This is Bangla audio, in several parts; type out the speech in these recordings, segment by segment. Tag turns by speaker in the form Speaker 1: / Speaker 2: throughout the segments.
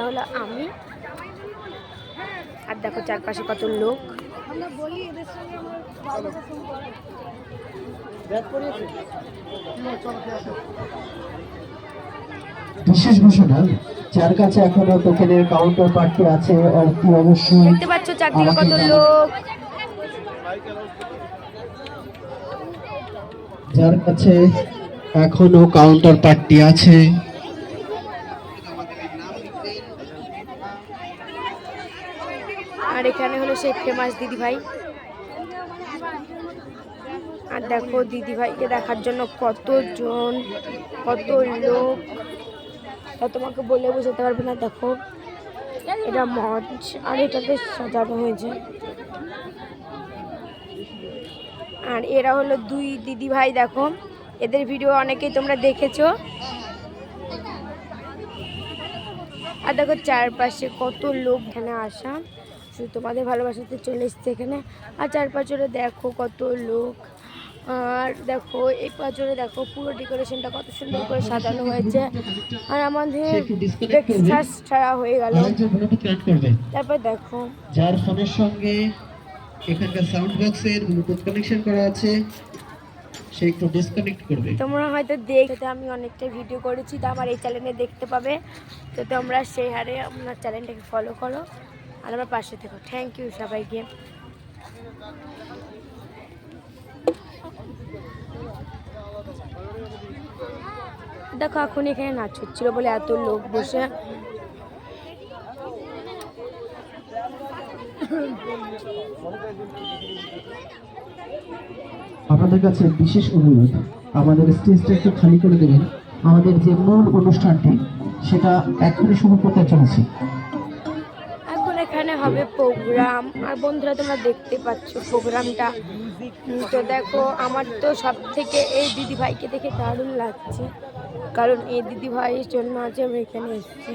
Speaker 1: হলো আমি। আর দেখো চারপাশে কত লোক।
Speaker 2: বিশেষ ঘোষণা, যার কাছে এখনো টোকেনের কাউন্টার পার্টি আছে অতি অবশ্যই
Speaker 1: দেখতে পাচ্ছ চারদিকে কত লোক।
Speaker 2: যার কাছে এখনো কাউন্টার পার্টি আছে
Speaker 1: আর এখানে হলো সেই ফেমাস দিদিভাই। আর দেখো দিদিভাইকে দেখার জন্য কতজন, কত লোক, তোমাকে বলে বোঝাতে পারবে না। দেখো এটা মঞ্চ আর এটাতে সাজানো হয়েছে। আর এরা হলো দুই দিদিভাই। দেখো এদের ভিডিও অনেকেই তোমরা দেখেছো। আর দেখো চারপাশে কত লোক এখানে আসা, শুধু তোমাদের ভালোবাসাতে চলে এসছে এখানে। আর চারপাশে দেখো কত লোক। আর দেখো এই পাঁচরে দেখো পুরো ডেকোরেশনটা কত সুন্দর করে সাজানো হয়েছে। আর আমাদের ব্রেকফাস্ট ছাড়া হয়ে গেল। তারপর দেখো
Speaker 2: যার ফোনের সঙ্গে এখানকার সাউন্ড বক্সের ব্লুটুথ কানেকশন করা আছে সে একটু ডিসকানেক্ট করবে।
Speaker 1: তোমরা হয়তো দেখতে আমি অনেকটা ভিডিও করেছি, তো আমার এই চ্যানেলে দেখতে পাবে। তো তোমরা সেই হারে আমার চ্যানেলটাকে ফলো করো আর আমার পাশে থেকো। থ্যাংক ইউ সবাইকে। দেখো এখন এখানে নাচ হচ্ছিল বলে এত লোক বসে।
Speaker 2: আপনাদের কাছে বিশেষ অনুরোধ, আমাদের স্টেজটা একটু খালি করে দেবেন। আমাদের যে মূল অনুষ্ঠানটি সেটা এখনই শুরু করতে চলেছে।
Speaker 1: এখন এখানে হবে প্রোগ্রাম। আর বন্ধুরা তোমরা দেখতে পাচ্ছ প্রোগ্রামটা। তো দেখো আমার তো সব থেকে এই দিদিভাইকে দেখে দারুণ লাগছে, কারণ এই দিদিভাইয়ের জন্য আজ আমি এখানে এসেছি।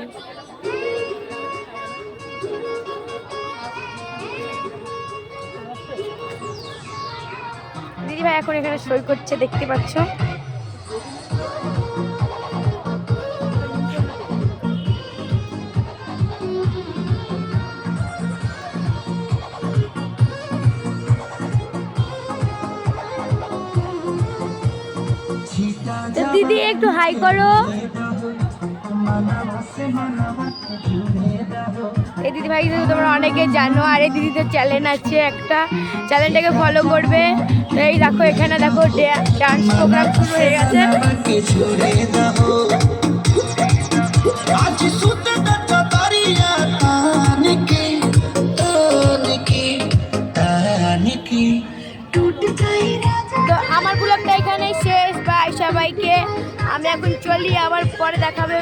Speaker 1: দিদিভাই এখন এখানে সই করছে, দেখতে পাচ্ছ। দিদি একটু হাই করো। এই দিদি ভাই তোমরা অনেকে জানো, আর এই দিদিদের চ্যানেল আছে একটা, চ্যানেলটাকে ফলো করবে। এই দেখো এখানে দেখো ডান্স প্রোগ্রাম শুরু হয়ে গেছে। তো আমার ব্লগটা এখানেই শেষ। বাই সবাইকে, আমি এখন চলি, আবার পরে দেখাবে।